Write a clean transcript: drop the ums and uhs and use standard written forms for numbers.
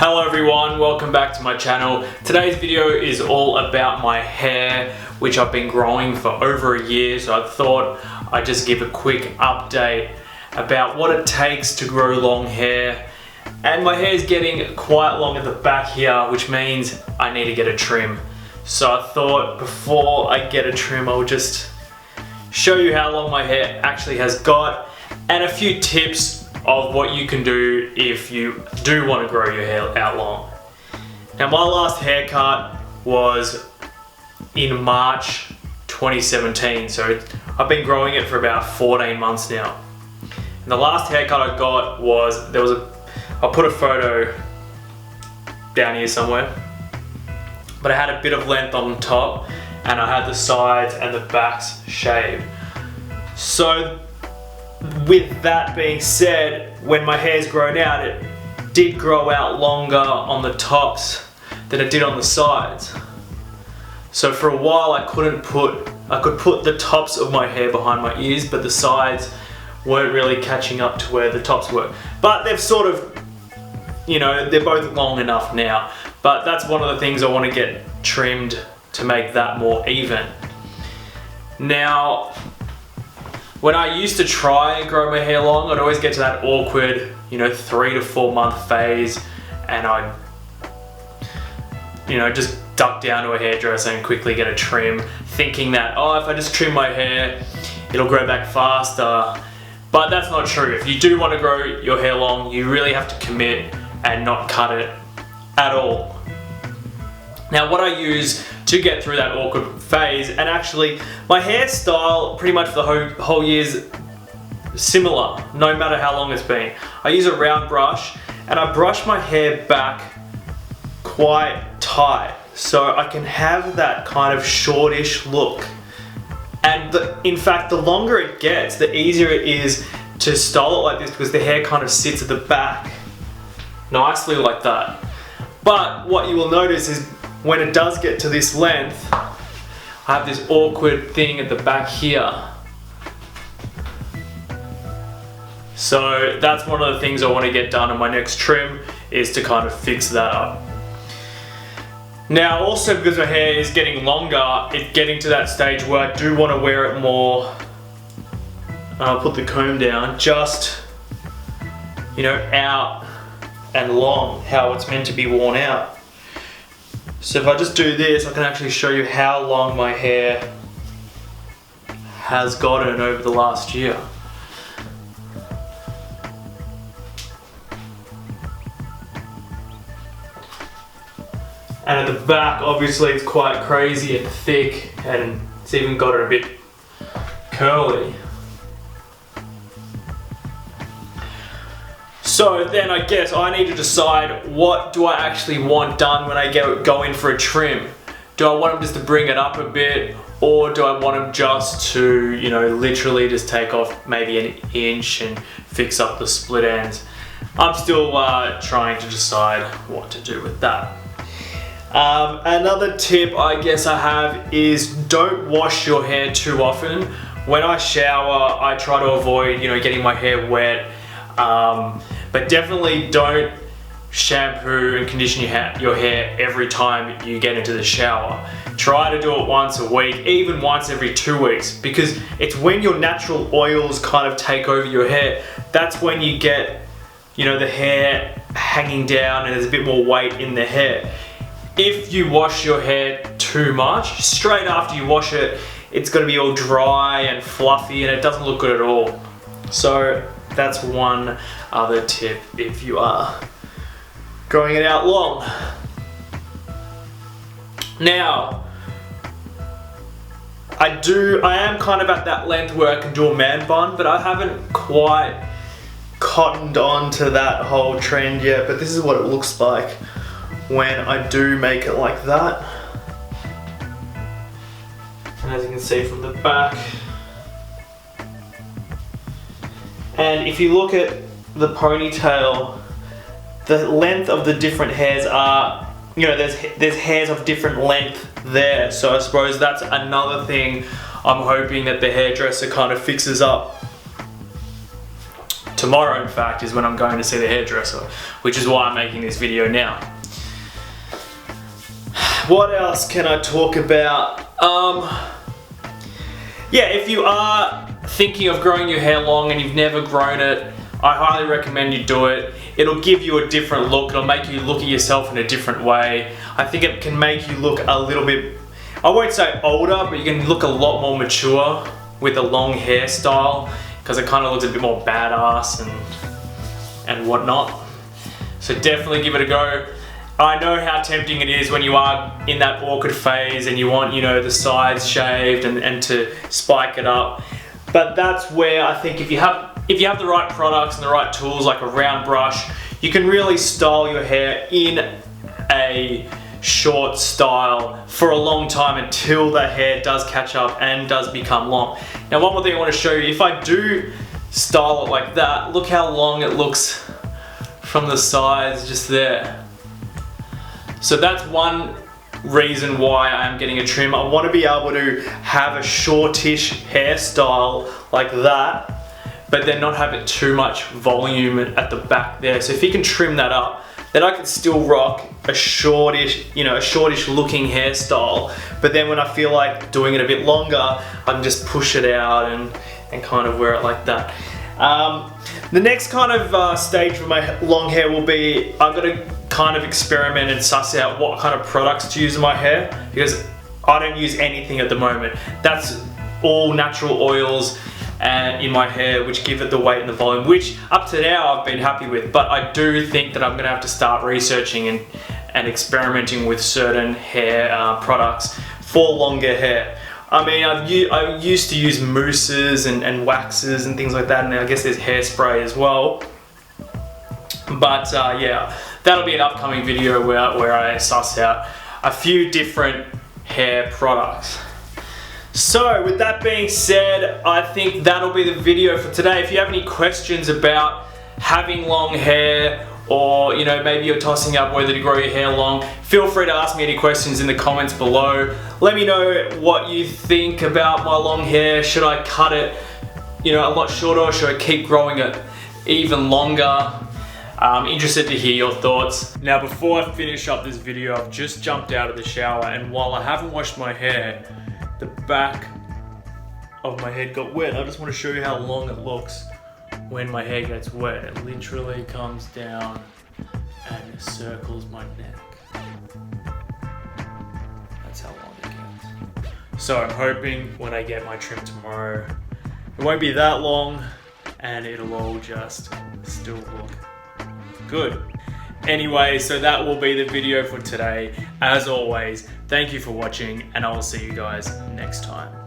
Hello everyone, welcome back to my channel. Today's video is all about my hair, which I've been growing for over a year, so I thought I'd just give a quick update about what it takes to grow long hair. And my hair is getting quite long at the back here, which means I need to get a trim. So I thought before I get a trim, I'll just show you how long my hair actually has got and a few tips of what you can do if you do want to grow your hair out long. Now my last haircut was in March 2017, so I've been growing it for about 14 months now. And the last haircut I got was, I'll put a photo down here somewhere, but I had a bit of length on top and I had the sides and the backs shaved. So with that being said, when my hair's grown out, it did grow out longer on the tops than it did on the sides. So for a while I could put the tops of my hair behind my ears, but the sides weren't really catching up to where the tops were. But they've sort of, you know, they're both long enough now. But that's one of the things I want to get trimmed to make that more even. Now, when I used to try and grow my hair long, I'd always get to that awkward, 3 to 4 month phase, and I'd, just duck down to a hairdresser and quickly get a trim, thinking that, oh, if I just trim my hair, it'll grow back faster. But that's not true. If you do want to grow your hair long, you really have to commit and not cut it at all. Now, what I use to get through that awkward phase, and actually my hairstyle pretty much for the whole year is similar, no matter how long it's been. I use a round brush and I brush my hair back quite tight so I can have that kind of shortish look. And in fact, the longer it gets, the easier it is to style it like this, because the hair kind of sits at the back nicely like that. But what you will notice is when it does get to this length, I have this awkward thing at the back here. So that's one of the things I want to get done in my next trim, is to kind of fix that up. Now also, because my hair is getting longer, it's getting to that stage where I do want to wear it more, I'll put the comb down, just out and long, how it's meant to be worn out. So if I just do this, I can actually show you how long my hair has gotten over the last year. And at the back, obviously it's quite crazy and thick, and it's even got it a bit curly. So then I guess I need to decide, what do I actually want done when I go in for a trim? Do I want them just to bring it up a bit, or do I want them just to, literally just take off maybe an inch and fix up the split ends? I'm still trying to decide what to do with that. Another tip I guess I have is, don't wash your hair too often. When I shower, I try to avoid, getting my hair wet. But definitely don't shampoo and condition your hair every time you get into the shower. Try to do it once a week, even once every 2 weeks, because it's when your natural oils kind of take over your hair. That's when you get, the hair hanging down and there's a bit more weight in the hair. If you wash your hair too much, straight after you wash it, it's going to be all dry and fluffy and it doesn't look good at all. So that's one other tip if you are growing it out long. Now, I am kind of at that length where I can do a man bun, but I haven't quite cottoned on to that whole trend yet, but this is what it looks like when I do make it like that. And as you can see from the back, and if you look at the ponytail, the length of the different hairs are, there's hairs of different length there. So I suppose that's another thing I'm hoping that the hairdresser kind of fixes up tomorrow in fact is when I'm going to see the hairdresser, which is why I'm making this video now. What else can I talk about? Yeah, if you are thinking of growing your hair long and you've never grown it, I highly recommend you do it. It'll give you a different look. It'll make you look at yourself in a different way. I think it can make you look a little bit, I won't say older, but you can look a lot more mature with a long hairstyle, because it kind of looks a bit more badass and whatnot. So definitely give it a go. I know how tempting it is when you are in that awkward phase and you want, you know, the sides shaved and to spike it up. But that's where I think if you have the right products and the right tools, like a round brush, you can really style your hair in a short style for a long time until the hair does catch up and does become long. Now, one more thing I want to show you, if I do style it like that, look how long it looks from the sides just there. So that's one reason why I'm getting a trim. I want to be able to have a shortish hairstyle like that, but then not have it too much volume at the back there. So if you can trim that up, then I can still rock a shortish looking hairstyle. But then when I feel like doing it a bit longer, I can just push it out and kind of wear it like that. The next kind of stage for my long hair will be, I'm gonna kind of experiment and suss out what kind of products to use in my hair, because I don't use anything at the moment. That's all natural oils and in my hair, which give it the weight and the volume, which up to now I've been happy with. But I do think that I'm gonna have to start researching and experimenting with certain hair products for longer hair. I mean, I used to use mousses and waxes and things like that, and I guess there's hairspray as well. But yeah, that'll be an upcoming video where I suss out a few different hair products. So with that being said, I think that'll be the video for today. If you have any questions about having long hair, or you know, maybe you're tossing up whether to grow your hair long, feel free to ask me any questions in the comments below. Let me know what you think about my long hair. Should I cut it, you know, a lot shorter, or should I keep growing it even longer? I'm interested to hear your thoughts. Now, before I finish up this video, I've just jumped out of the shower, and while I haven't washed my hair, the back of my head got wet. I just want to show you how long it looks when my hair gets wet. It literally comes down and circles my neck. That's how long it gets. So I'm hoping when I get my trim tomorrow, it won't be that long and it'll all just still look good. Anyway, so that will be the video for today. As always, thank you for watching, and I will see you guys next time.